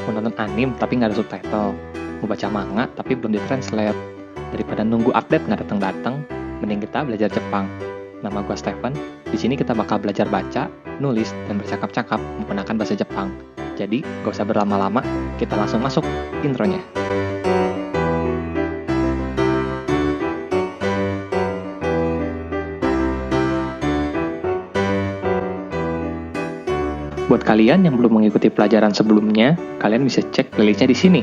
mau nonton anime tapi nggak ada subtitle, mau baca manga tapi belum ditranslate. Daripada nunggu update nggak datang-datang, mending kita belajar Jepang. Nama gue Stephen, di sini kita bakal belajar baca, nulis, dan bercakap-cakap menggunakan bahasa Jepang. Jadi, gak usah berlama-lama, kita langsung masuk intronya. Buat kalian yang belum mengikuti pelajaran sebelumnya, kalian bisa cek playlistnya di sini.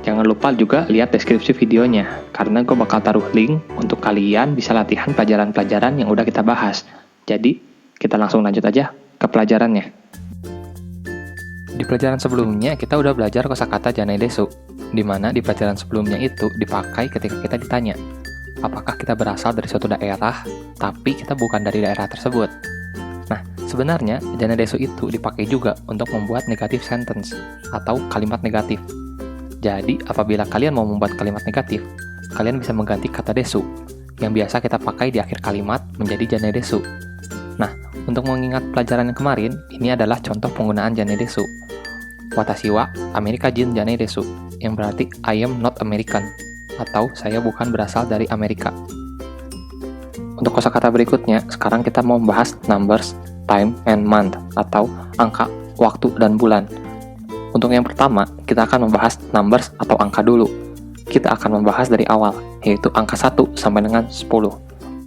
Jangan lupa juga lihat deskripsi videonya, karena gue bakal taruh link untuk kalian bisa latihan pelajaran-pelajaran yang udah kita bahas. Jadi, kita langsung lanjut aja ke pelajarannya. Di pelajaran sebelumnya, kita udah belajar kosakata janai desu, di mana di pelajaran sebelumnya itu dipakai ketika kita ditanya, apakah kita berasal dari suatu daerah, tapi kita bukan dari daerah tersebut. Nah, sebenarnya janai desu itu dipakai juga untuk membuat negative sentence, atau kalimat negatif. Jadi, apabila kalian mau membuat kalimat negatif, kalian bisa mengganti kata desu, yang biasa kita pakai di akhir kalimat menjadi janai desu. Nah, untuk mengingat pelajaran yang kemarin, ini adalah contoh penggunaan janai desu. Watashi wa Amerika jin janai desu, yang berarti I am not American, atau saya bukan berasal dari Amerika. Untuk kosakata berikutnya, sekarang kita mau membahas numbers, time, and month, atau angka, waktu, dan bulan. Untuk yang pertama, kita akan membahas numbers atau angka dulu. Kita akan membahas dari awal, yaitu angka 1 sampai dengan 10.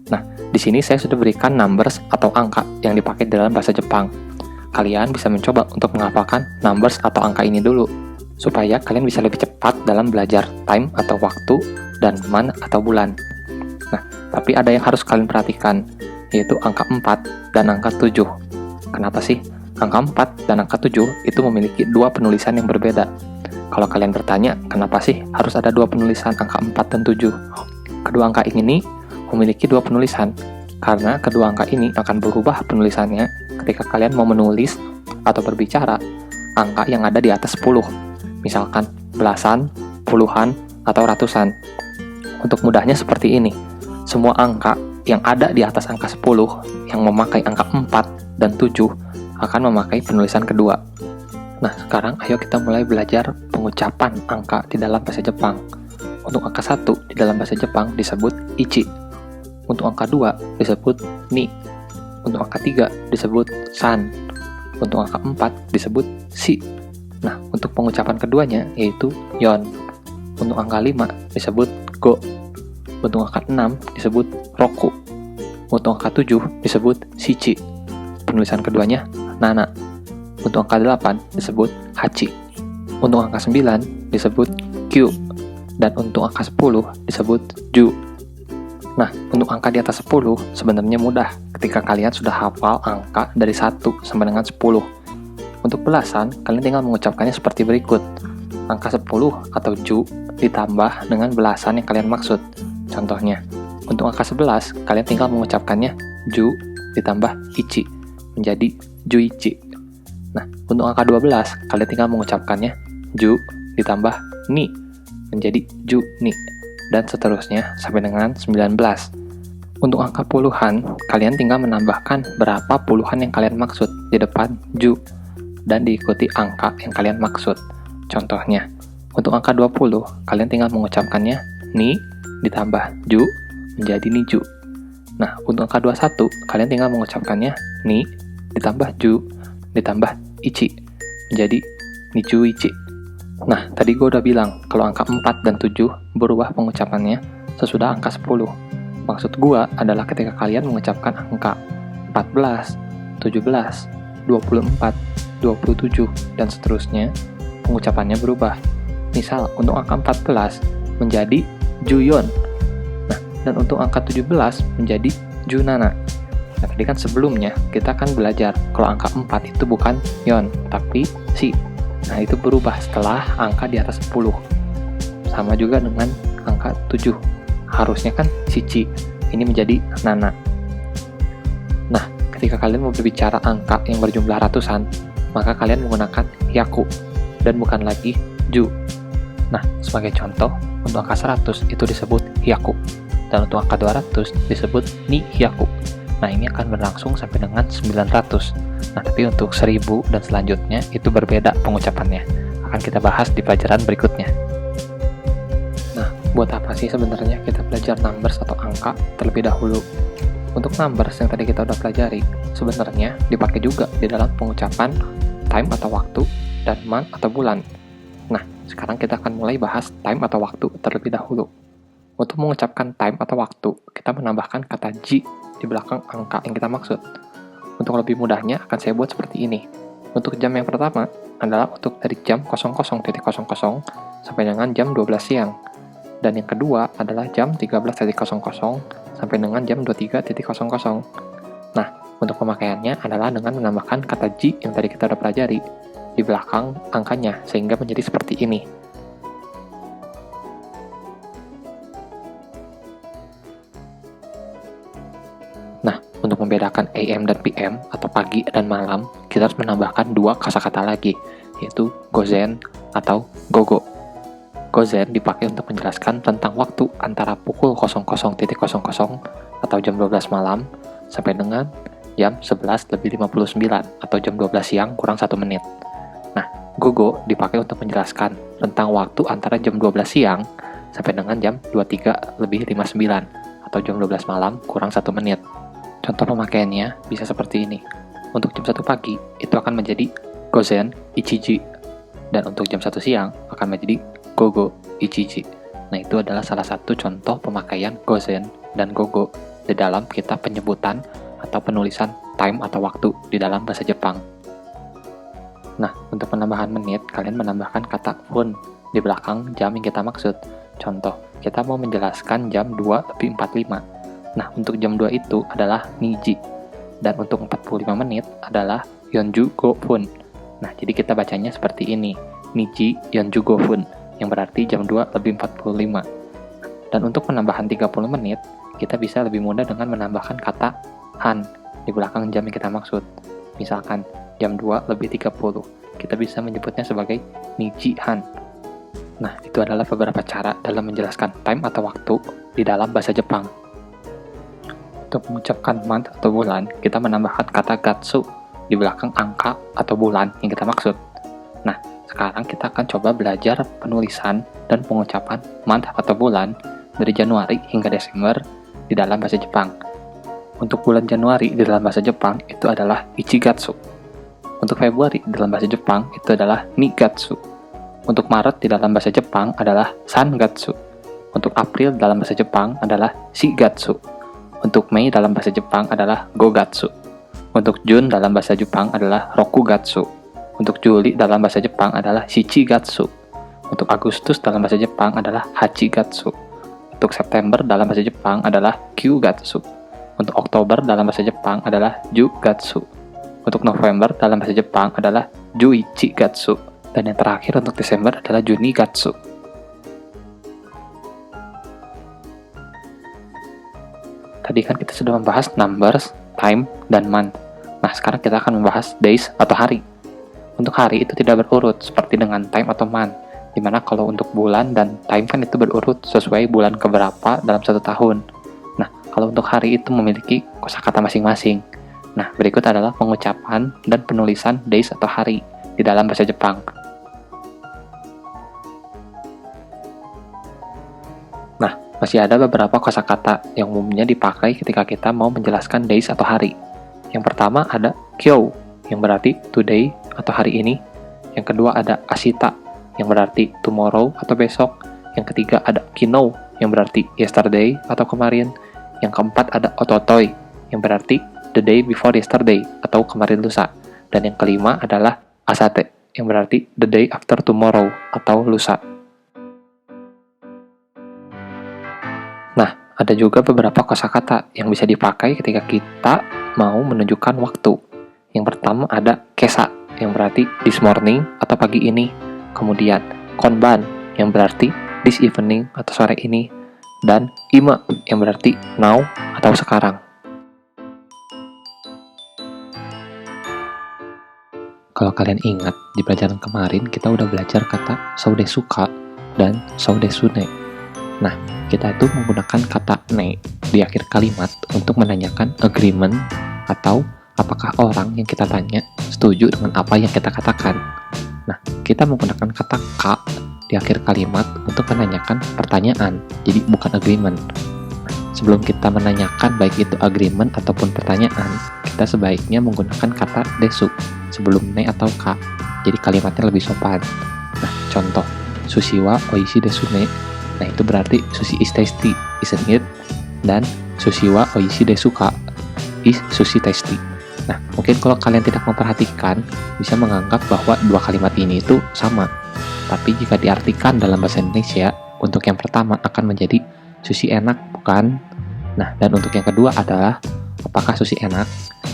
Nah, di sini saya sudah berikan numbers atau angka yang dipakai dalam bahasa Jepang. Kalian bisa mencoba untuk menghafalkan numbers atau angka ini dulu, supaya kalian bisa lebih cepat dalam belajar time atau waktu, dan month atau bulan. Nah, tapi ada yang harus kalian perhatikan, yaitu angka 4 dan angka 7. Kenapa sih? Angka 4 dan angka 7 itu memiliki dua penulisan yang berbeda. Kalau kalian bertanya, kenapa sih harus ada dua penulisan angka 4 dan 7? Kedua angka ini memiliki dua penulisan, karena kedua angka ini akan berubah penulisannya ketika kalian mau menulis atau berbicara angka yang ada di atas 10. Misalkan belasan, puluhan, atau ratusan. Untuk mudahnya seperti ini, semua angka yang ada di atas angka 10 yang memakai angka 4 dan 7 akan memakai penulisan kedua. Nah, sekarang ayo kita mulai belajar pengucapan angka di dalam bahasa Jepang. Untuk angka 1 di dalam bahasa Jepang disebut ichi. Untuk angka 2 disebut ni. Untuk angka 3 disebut san. Untuk angka 4 disebut shi. Nah, untuk pengucapan keduanya yaitu yon. Untuk angka 5 disebut go. Untuk angka 6 disebut roku. Untuk angka 7 disebut shichi. Penulisan keduanya nana. Untuk angka 8 disebut hachi. Untuk angka 9 disebut kyu. Dan untuk angka 10 disebut ju. Nah, untuk angka di atas 10 sebenarnya mudah ketika kalian sudah hafal angka dari 1 sampai dengan 10. Untuk belasan, kalian tinggal mengucapkannya seperti berikut. Angka 10 atau ju ditambah dengan belasan yang kalian maksud. Contohnya, untuk angka 11, kalian tinggal mengucapkannya ju ditambah ichi menjadi juichi. Nah, untuk angka 12, kalian tinggal mengucapkannya ju ditambah ni menjadi ju ni, dan seterusnya sampai dengan 19. Untuk angka puluhan, kalian tinggal menambahkan berapa puluhan yang kalian maksud di depan ju dan diikuti angka yang kalian maksud. Contohnya, untuk angka 20, kalian tinggal mengucapkannya ni ditambah ju menjadi niju. Nah, untuk angka 21, kalian tinggal mengucapkannya ni ditambah ju ditambah ichi menjadi niju ichi. Nah, tadi gue udah bilang kalau angka 4 dan 7 berubah pengucapannya sesudah angka 10. Maksud gue adalah ketika kalian mengucapkan angka 14, 17, 24, 27, dan seterusnya, pengucapannya berubah. Misal, untuk angka 14 menjadi juyon. Nah, dan untuk angka 17 menjadi junana. Nah, tadi kan sebelumnya kita akan belajar kalau angka 4 itu bukan yon, tapi si. Nah, itu berubah setelah angka di atas 10. Sama juga dengan angka 7. Harusnya kan shichi, ini menjadi nana. Nah, ketika kalian mau berbicara angka yang berjumlah ratusan, maka kalian menggunakan hyaku, dan bukan lagi ju. Nah, sebagai contoh, untuk angka 100 itu disebut hyaku, dan untuk angka 200 disebut ni hyaku. Nah, ini akan berlangsung sampai dengan 900. Nah, tapi untuk 1000 dan selanjutnya itu berbeda pengucapannya. akan kita bahas di pelajaran berikutnya. Nah, buat apa sih sebenarnya kita belajar numbers atau angka terlebih dahulu? Untuk numbers yang tadi kita udah pelajari, sebenarnya dipakai juga di dalam pengucapan time atau waktu dan month atau bulan. Nah, sekarang kita akan mulai bahas time atau waktu terlebih dahulu. Untuk mengucapkan time atau waktu, kita menambahkan kata G di belakang angka yang kita maksud. Untuk lebih mudahnya, akan saya buat seperti ini. Untuk jam yang pertama adalah untuk dari jam 00.00 sampai dengan jam 12 siang. Dan yang kedua adalah jam 13.00 sampai dengan jam 23.00. Nah, untuk pemakaiannya adalah dengan menambahkan kata G yang tadi kita udah pelajari di belakang angkanya, sehingga menjadi seperti ini. Nah, untuk membedakan AM dan PM atau pagi dan malam, kita harus menambahkan dua kosakata lagi, yaitu gozen atau gogo. Gozen dipakai untuk menjelaskan tentang waktu antara pukul 00.00 atau jam 12 malam sampai dengan jam 11:59 atau jam 12 siang kurang 1 menit. Nah, gogo dipakai untuk menjelaskan tentang waktu antara jam 12 siang sampai dengan jam 23:59 atau jam 12 malam kurang 1 menit. Contoh pemakaiannya bisa seperti ini. Untuk jam 1 pagi, itu akan menjadi gozen ichiji. Dan untuk jam 1 siang, akan menjadi gogo ichiji. Nah, itu adalah salah satu contoh pemakaian gozen dan gogo di dalam kitab penyebutan atau penulisan time atau waktu di dalam bahasa Jepang. Nah, untuk penambahan menit, kalian menambahkan kata fun di belakang jam yang kita maksud. Contoh, kita mau menjelaskan jam 2:45. Nah, untuk jam 2 itu adalah niji. Dan untuk 45 menit adalah yonju go fun. Nah, jadi kita bacanya seperti ini. Niji yonju go fun, yang berarti jam 2:45. Dan untuk penambahan 30 menit, kita bisa lebih mudah dengan menambahkan kata han di belakang jam yang kita maksud. Misalkan, jam 2:30, kita bisa menyebutnya sebagai niji han. Nah, itu adalah beberapa cara dalam menjelaskan time atau waktu di dalam bahasa Jepang. Untuk mengucapkan month atau bulan, kita menambahkan kata gatsu di belakang angka atau bulan yang kita maksud. Nah, sekarang kita akan coba belajar penulisan dan pengucapan month atau bulan dari Januari hingga Desember di dalam bahasa Jepang. Untuk bulan Januari di dalam bahasa Jepang itu adalah ichigatsu. Untuk Februari di dalam bahasa Jepang itu adalah nigatsu. Untuk Maret di dalam bahasa Jepang adalah sangatsu. Untuk April dalam bahasa Jepang adalah shigatsu. Untuk Mei dalam bahasa Jepang adalah gogatsu. Untuk Jun dalam bahasa Jepang adalah rokugatsu. Untuk Juli dalam bahasa Jepang adalah shichigatsu. Untuk Agustus dalam bahasa Jepang adalah hachigatsu. Untuk September dalam bahasa Jepang adalah kyugatsu. Untuk Oktober dalam bahasa Jepang adalah jugatsu. Untuk November dalam bahasa Jepang adalah juichigatsu. Dan yang terakhir untuk Desember adalah junigatsu. Tadi kan kita sudah membahas numbers, time, dan month. Nah, sekarang kita akan membahas days atau hari. Untuk hari itu tidak berurut seperti dengan time atau month. Dimana kalau untuk bulan dan time kan itu berurut sesuai bulan keberapa dalam satu tahun. Nah, kalau untuk hari itu memiliki kosakata masing-masing. Nah, berikut adalah pengucapan dan penulisan days atau hari di dalam bahasa Jepang. Nah, masih ada beberapa kosakata yang umumnya dipakai ketika kita mau menjelaskan days atau hari. Yang pertama ada kyou, yang berarti today atau hari ini. Yang kedua ada ashita, yang berarti tomorrow atau besok. Yang ketiga ada kino, yang berarti yesterday atau kemarin. Yang keempat ada ototoi, yang berarti the day before yesterday atau kemarin lusa. Dan yang kelima adalah asate, yang berarti the day after tomorrow atau lusa. Nah, ada juga beberapa kosakata yang bisa dipakai ketika kita mau menunjukkan waktu. Yang pertama ada kesa, yang berarti this morning atau pagi ini. Kemudian konban, yang berarti this evening atau sore ini. Dan ima, yang berarti now atau sekarang. Kalau kalian ingat, di pelajaran kemarin kita udah belajar kata soudesuka dan soudesune. Nah, kita itu menggunakan kata ne di akhir kalimat untuk menanyakan agreement atau apakah orang yang kita tanya setuju dengan apa yang kita katakan. Nah, kita menggunakan kata ka di akhir kalimat untuk menanyakan pertanyaan, jadi bukan agreement. Sebelum kita menanyakan baik itu agreement ataupun pertanyaan, kita sebaiknya menggunakan kata desu sebelum ne atau ka, jadi kalimatnya lebih sopan. Nah, contoh, sushi wa oishi desu ne. Nah, itu berarti sushi is tasty, isn't it? Dan sushi wa oishi desu ka, is sushi tasty. Nah, mungkin kalau kalian tidak memperhatikan, bisa menganggap bahwa dua kalimat ini itu sama. Tapi jika diartikan dalam bahasa Indonesia, untuk yang pertama akan menjadi sushi enak, bukan? Nah, dan untuk yang kedua adalah apakah sushi enak?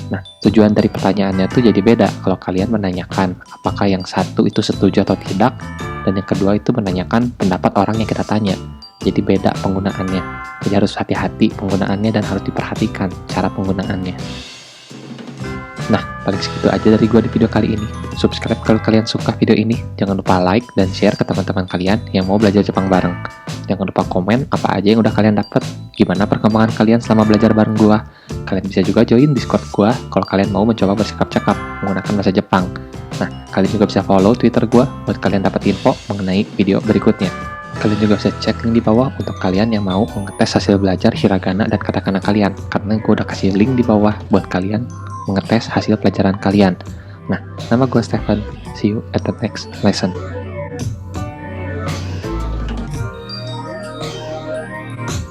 Nah, tujuan dari pertanyaannya tuh jadi beda kalau kalian menanyakan apakah yang satu itu setuju atau tidak, dan yang kedua itu menanyakan pendapat orang yang kita tanya. Jadi beda penggunaannya. Jadi harus hati-hati penggunaannya dan harus diperhatikan cara penggunaannya. Nah, paling segitu aja dari gua di video kali ini. Subscribe kalau kalian suka video ini. Jangan lupa like dan share ke teman-teman kalian yang mau belajar Jepang bareng. Jangan lupa komen apa aja yang udah kalian dapat. Gimana perkembangan kalian selama belajar bareng gua. Kalian bisa juga join Discord gua kalau kalian mau mencoba bersikap cakap menggunakan bahasa Jepang. Nah, kalian juga bisa follow Twitter gua buat kalian dapat info mengenai video berikutnya. Kalian juga bisa cek link di bawah untuk kalian yang mau mengetes hasil belajar hiragana dan katakana kalian. Karena gue udah kasih link di bawah buat kalian mengetes hasil pelajaran kalian. Nah, nama gue Stefan. See you at the next lesson.